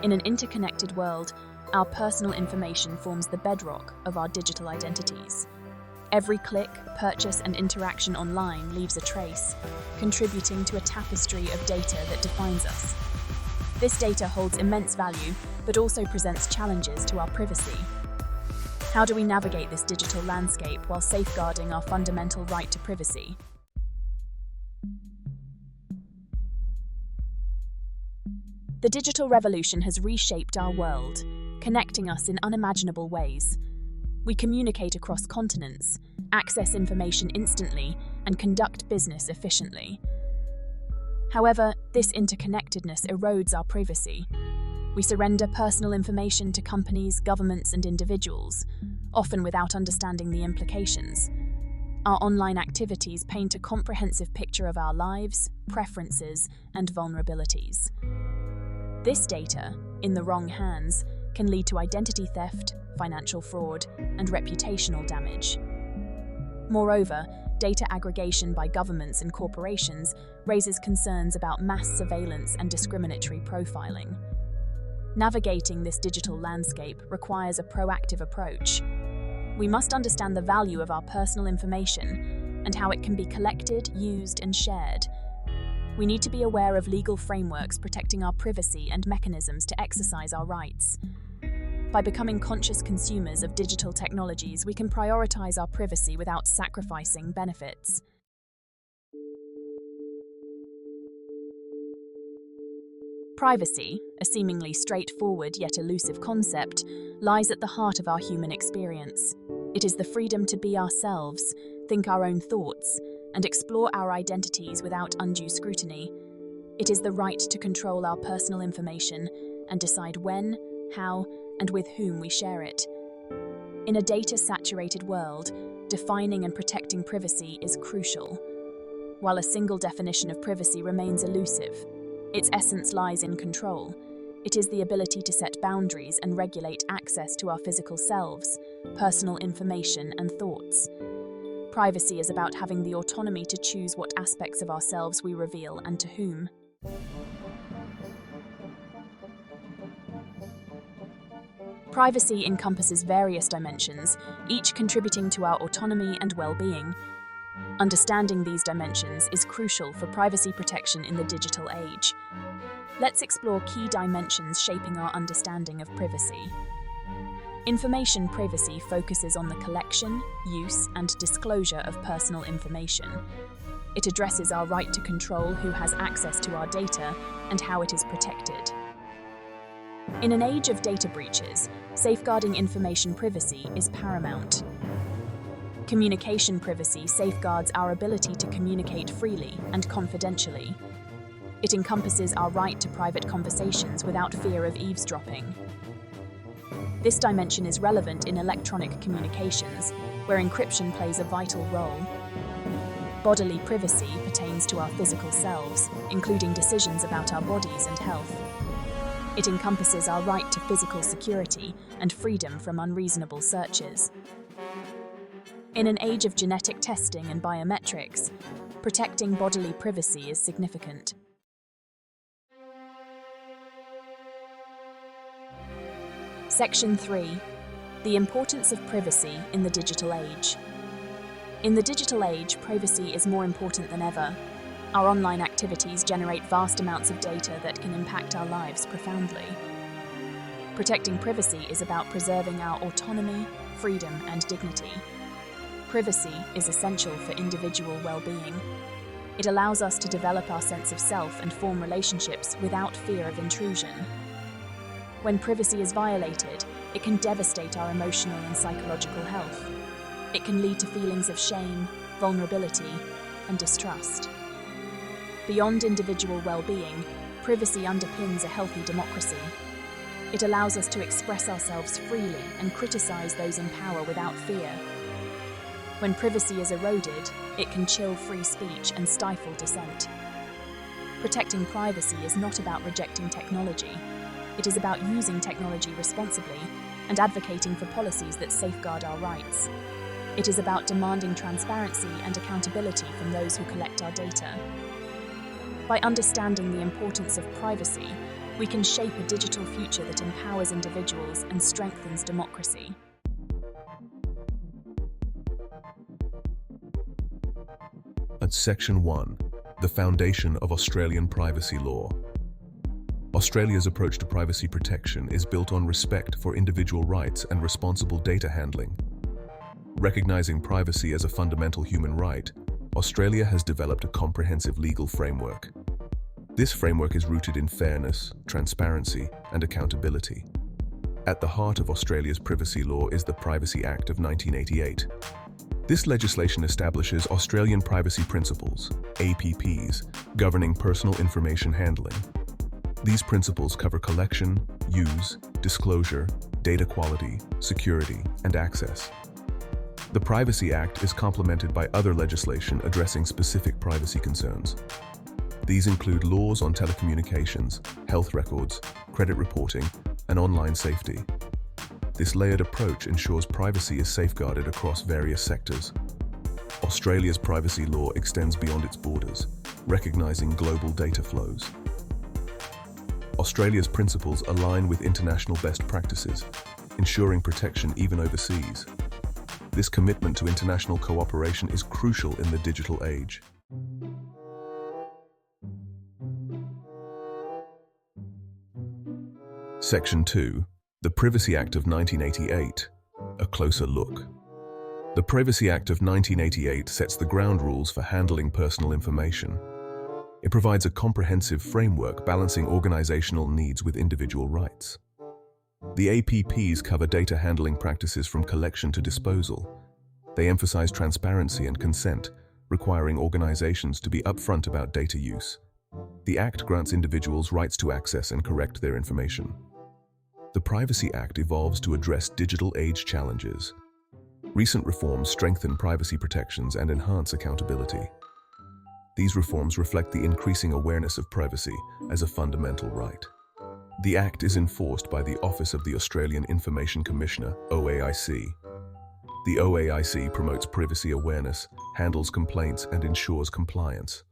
In an interconnected world, our personal information forms the bedrock of our digital identities. Every click, purchase, and interaction online leaves a trace, contributing to a tapestry of data that defines us. This data holds immense value, but also presents challenges to our privacy. How do we navigate this digital landscape while safeguarding our fundamental right to privacy? The digital revolution has reshaped our world, connecting us in unimaginable ways. We communicate across continents, access information instantly, and conduct business efficiently. However, this interconnectedness erodes our privacy. We surrender personal information to companies, governments, and individuals, often without understanding the implications. Our online activities paint a comprehensive picture of our lives, preferences, and vulnerabilities. This data, in the wrong hands, can lead to identity theft, financial fraud, and reputational damage. Moreover, data aggregation by governments and corporations raises concerns about mass surveillance and discriminatory profiling. Navigating this digital landscape requires a proactive approach. We must understand the value of our personal information and how it can be collected, used, and shared. We need to be aware of legal frameworks protecting our privacy and mechanisms to exercise our rights. By becoming conscious consumers of digital technologies, we can prioritize our privacy without sacrificing benefits. Privacy, a seemingly straightforward yet elusive concept, lies at the heart of our human experience. It is the freedom to be ourselves, think our own thoughts, and explore our identities without undue scrutiny. It is the right to control our personal information and decide when, how, and with whom we share it. In a data-saturated world, defining and protecting privacy is crucial. While a single definition of privacy remains elusive, its essence lies in control. It is the ability to set boundaries and regulate access to our physical selves, personal information, and thoughts. Privacy is about having the autonomy to choose what aspects of ourselves we reveal and to whom. Privacy encompasses various dimensions, each contributing to our autonomy and well-being. Understanding these dimensions is crucial for privacy protection in the digital age. Let's explore key dimensions shaping our understanding of privacy. Information privacy focuses on the collection, use, and disclosure of personal information. It addresses our right to control who has access to our data and how it is protected. In an age of data breaches, safeguarding information privacy is paramount. Communication privacy safeguards our ability to communicate freely and confidentially. It encompasses our right to private conversations without fear of eavesdropping. This dimension is relevant in electronic communications, where encryption plays a vital role. Bodily privacy pertains to our physical selves, including decisions about our bodies and health. It encompasses our right to physical security and freedom from unreasonable searches. In an age of genetic testing and biometrics, protecting bodily privacy is significant. Section 3. The importance of privacy in the digital age. In the digital age, privacy is more important than ever. Our online activities generate vast amounts of data that can impact our lives profoundly. Protecting privacy is about preserving our autonomy, freedom, and dignity. Privacy is essential for individual well-being. It allows us to develop our sense of self and form relationships without fear of intrusion. When privacy is violated, it can devastate our emotional and psychological health. It can lead to feelings of shame, vulnerability, and distrust. Beyond individual well-being, privacy underpins a healthy democracy. It allows us to express ourselves freely and criticize those in power without fear. When privacy is eroded, it can chill free speech and stifle dissent. Protecting privacy is not about rejecting technology. It is about using technology responsibly and advocating for policies that safeguard our rights. It is about demanding transparency and accountability from those who collect our data. By understanding the importance of privacy, we can shape a digital future that empowers individuals and strengthens democracy. At Section 1, the foundation of Australian privacy law. Australia's approach to privacy protection is built on respect for individual rights and responsible data handling. Recognizing privacy as a fundamental human right, Australia has developed a comprehensive legal framework. This framework is rooted in fairness, transparency, and accountability. At the heart of Australia's privacy law is the Privacy Act of 1988. This legislation establishes Australian privacy principles, APPs, governing personal information handling. These principles cover collection, use, disclosure, data quality, security, and access. The Privacy Act is complemented by other legislation addressing specific privacy concerns. These include laws on telecommunications, health records, credit reporting, and online safety. This layered approach ensures privacy is safeguarded across various sectors. Australia's privacy law extends beyond its borders, recognizing global data flows. Australia's principles align with international best practices, ensuring protection even overseas. This commitment to international cooperation is crucial in the digital age. Section 2. The Privacy Act of 1988. A closer look. The Privacy Act of 1988 sets the ground rules for handling personal information. It provides a comprehensive framework balancing organizational needs with individual rights. The APPs cover data handling practices from collection to disposal. They emphasize transparency and consent, requiring organizations to be upfront about data use. The Act grants individuals rights to access and correct their information. The Privacy Act evolves to address digital age challenges. Recent reforms strengthen privacy protections and enhance accountability. These reforms reflect the increasing awareness of privacy as a fundamental right. The Act is enforced by the Office of the Australian Information Commissioner, OAIC. The OAIC promotes privacy awareness, handles complaints, and ensures compliance.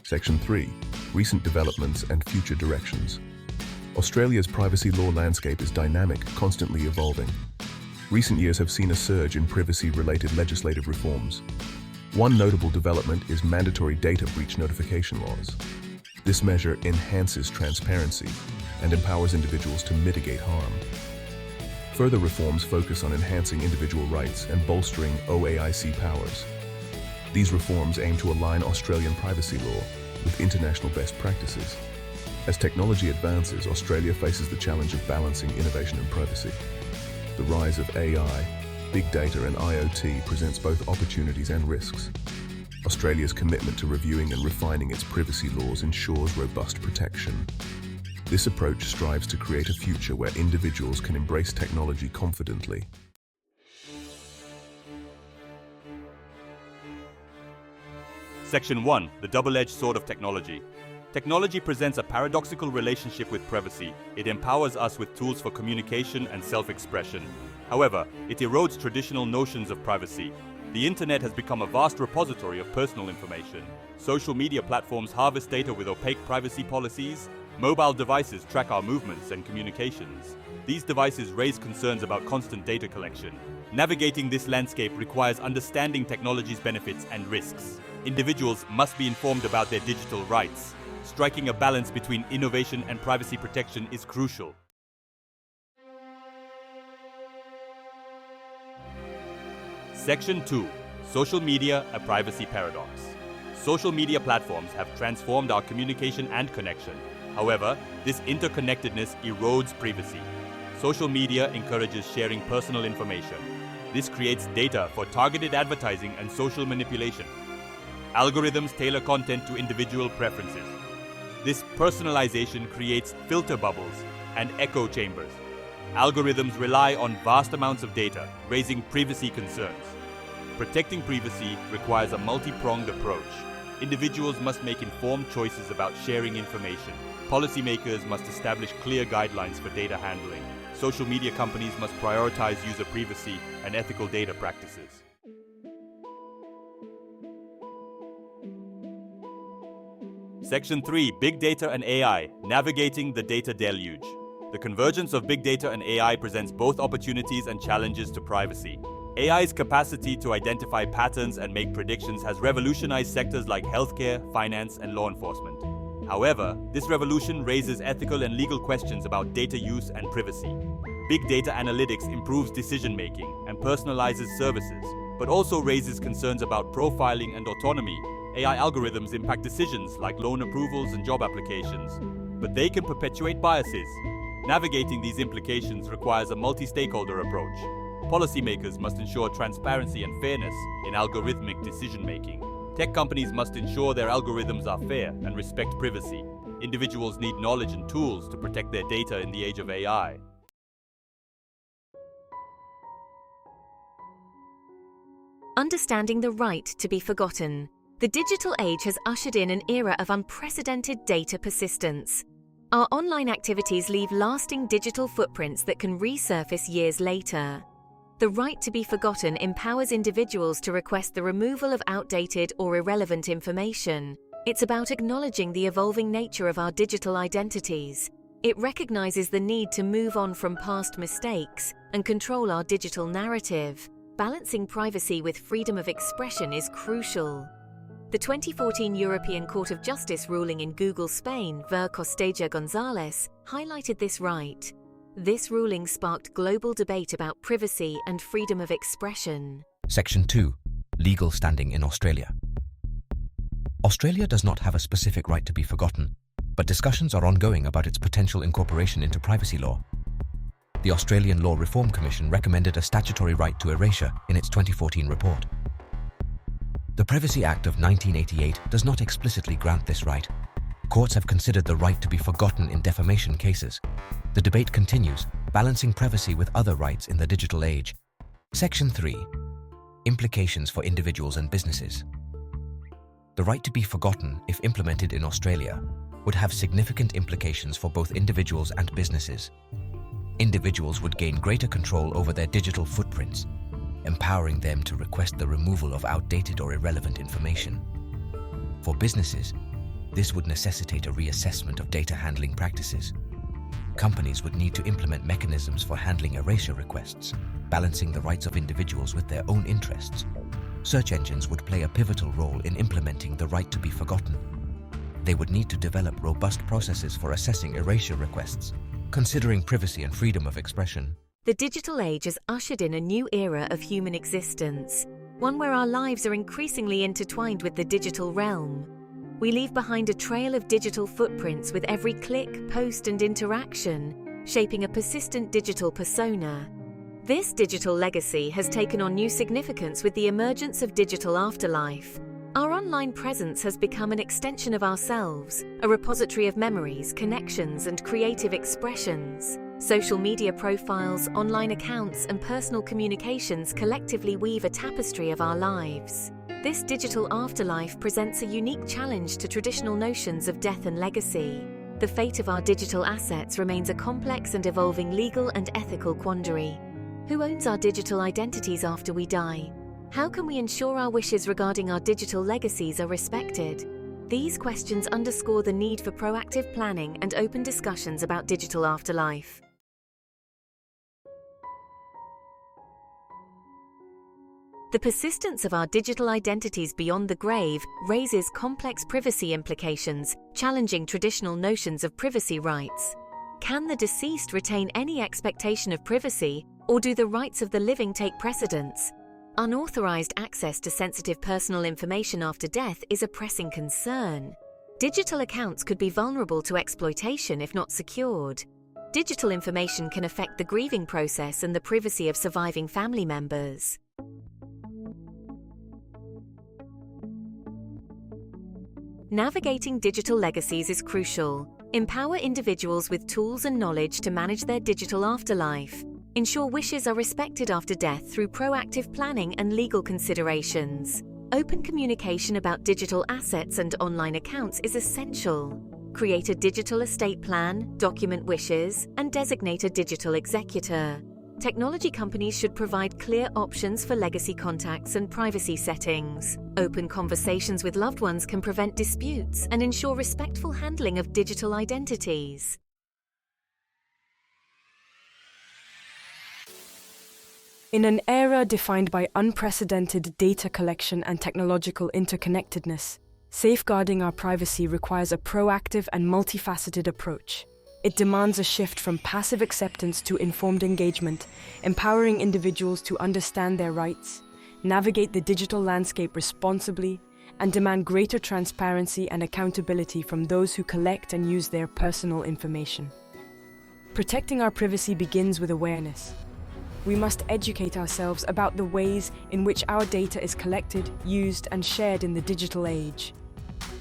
Section 3. Recent developments and future directions. Australia's privacy law landscape is dynamic, constantly evolving. Recent years have seen a surge in privacy-related legislative reforms. One notable development is mandatory data breach notification laws. This measure enhances transparency and empowers individuals to mitigate harm. Further reforms focus on enhancing individual rights and bolstering OAIC powers. These reforms aim to align Australian privacy law with international best practices. As technology advances, Australia faces the challenge of balancing innovation and privacy. The rise of AI, big data, and IoT presents both opportunities and risks. Australia's commitment to reviewing and refining its privacy laws ensures robust protection. This approach strives to create a future where individuals can embrace technology confidently. Section 1. The double-edged sword of technology. Technology presents a paradoxical relationship with privacy. It empowers us with tools for communication and self-expression. However, it erodes traditional notions of privacy. The internet has become a vast repository of personal information. Social media platforms harvest data with opaque privacy policies. Mobile devices track our movements and communications. These devices raise concerns about constant data collection. Navigating this landscape requires understanding technology's benefits and risks. Individuals must be informed about their digital rights. Striking a balance between innovation and privacy protection is crucial. Section 2. Social media, a privacy paradox. Social media platforms have transformed our communication and connection. However, this interconnectedness erodes privacy. Social media encourages sharing personal information. This creates data for targeted advertising and social manipulation. Algorithms tailor content to individual preferences. This personalization creates filter bubbles and echo chambers. Algorithms rely on vast amounts of data, raising privacy concerns. Protecting privacy requires a multi-pronged approach. Individuals must make informed choices about sharing information. Policymakers must establish clear guidelines for data handling. Social media companies must prioritize user privacy and ethical data practices. Section 3, Big Data and AI, Navigating the Data Deluge. The convergence of big data and AI presents both opportunities and challenges to privacy. AI's capacity to identify patterns and make predictions has revolutionized sectors like healthcare, finance, and law enforcement. However, this revolution raises ethical and legal questions about data use and privacy. Big data analytics improves decision-making and personalizes services, but also raises concerns about profiling and autonomy. AI algorithms impact decisions like loan approvals and job applications, but they can perpetuate biases. Navigating these implications requires a multi-stakeholder approach. Policymakers must ensure transparency and fairness in algorithmic decision-making. Tech companies must ensure their algorithms are fair and respect privacy. Individuals need knowledge and tools to protect their data in the age of AI. Understanding the right to be forgotten. The digital age has ushered in an era of unprecedented data persistence. Our online activities leave lasting digital footprints that can resurface years later. The right to be forgotten empowers individuals to request the removal of outdated or irrelevant information. It's about acknowledging the evolving nature of our digital identities. It recognizes the need to move on from past mistakes and control our digital narrative. Balancing privacy with freedom of expression is crucial. The 2014 European Court of Justice ruling in Google Spain v. Costello González highlighted this right. This ruling sparked global debate about privacy and freedom of expression. Section 2. Legal standing in Australia. Australia does not have a specific right to be forgotten, but discussions are ongoing about its potential incorporation into privacy law. The Australian Law Reform Commission recommended a statutory right to erasure in its 2014 report. The Privacy Act of 1988 does not explicitly grant this right. Courts have considered the right to be forgotten in defamation cases. The debate continues, balancing privacy with other rights in the digital age. Section 3. Implications for individuals and businesses. The right to be forgotten, if implemented in Australia, would have significant implications for both individuals and businesses. Individuals would gain greater control over their digital footprints, empowering them to request the removal of outdated or irrelevant information. For businesses, this would necessitate a reassessment of data handling practices. Companies would need to implement mechanisms for handling erasure requests, balancing the rights of individuals with their own interests. Search engines would play a pivotal role in implementing the right to be forgotten. They would need to develop robust processes for assessing erasure requests, considering privacy and freedom of expression. The digital age has ushered in a new era of human existence, one where our lives are increasingly intertwined with the digital realm. We leave behind a trail of digital footprints with every click, post, and interaction, shaping a persistent digital persona. This digital legacy has taken on new significance with the emergence of digital afterlife. Our online presence has become an extension of ourselves, a repository of memories, connections, and creative expressions. Social media profiles, online accounts, and personal communications collectively weave a tapestry of our lives. This digital afterlife presents a unique challenge to traditional notions of death and legacy. The fate of our digital assets remains a complex and evolving legal and ethical quandary. Who owns our digital identities after we die? How can we ensure our wishes regarding our digital legacies are respected? These questions underscore the need for proactive planning and open discussions about digital afterlife. The persistence of our digital identities beyond the grave raises complex privacy implications, challenging traditional notions of privacy rights. Can the deceased retain any expectation of privacy, or do the rights of the living take precedence? Unauthorized access to sensitive personal information after death is a pressing concern. Digital accounts could be vulnerable to exploitation if not secured. Digital information can affect the grieving process and the privacy of surviving family members. Navigating digital legacies is crucial. Empower individuals with tools and knowledge to manage their digital afterlife. Ensure wishes are respected after death through proactive planning and legal considerations. Open communication about digital assets and online accounts is essential. Create a digital estate plan, document wishes, and designate a digital executor. Technology companies should provide clear options for legacy contacts and privacy settings. Open conversations with loved ones can prevent disputes and ensure respectful handling of digital identities. In an era defined by unprecedented data collection and technological interconnectedness, safeguarding our privacy requires a proactive and multifaceted approach. It demands a shift from passive acceptance to informed engagement, empowering individuals to understand their rights, navigate the digital landscape responsibly, and demand greater transparency and accountability from those who collect and use their personal information. Protecting our privacy begins with awareness. We must educate ourselves about the ways in which our data is collected, used, and shared in the digital age.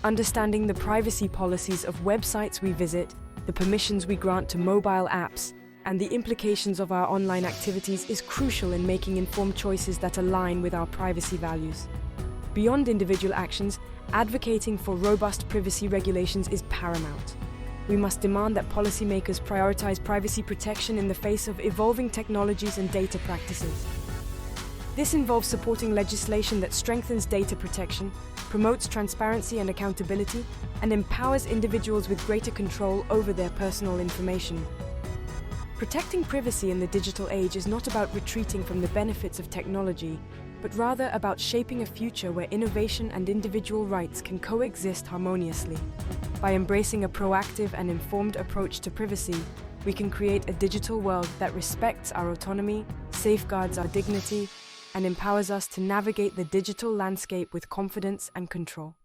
Understanding the privacy policies of websites we visit, the permissions we grant to mobile apps, and the implications of our online activities is crucial in making informed choices that align with our privacy values. Beyond individual actions, advocating for robust privacy regulations is paramount. We must demand that policymakers prioritize privacy protection in the face of evolving technologies and data practices. This involves supporting legislation that strengthens data protection, promotes transparency and accountability, and empowers individuals with greater control over their personal information. Protecting privacy in the digital age is not about retreating from the benefits of technology, but rather about shaping a future where innovation and individual rights can coexist harmoniously. By embracing a proactive and informed approach to privacy, we can create a digital world that respects our autonomy, safeguards our dignity, and empowers us to navigate the digital landscape with confidence and control.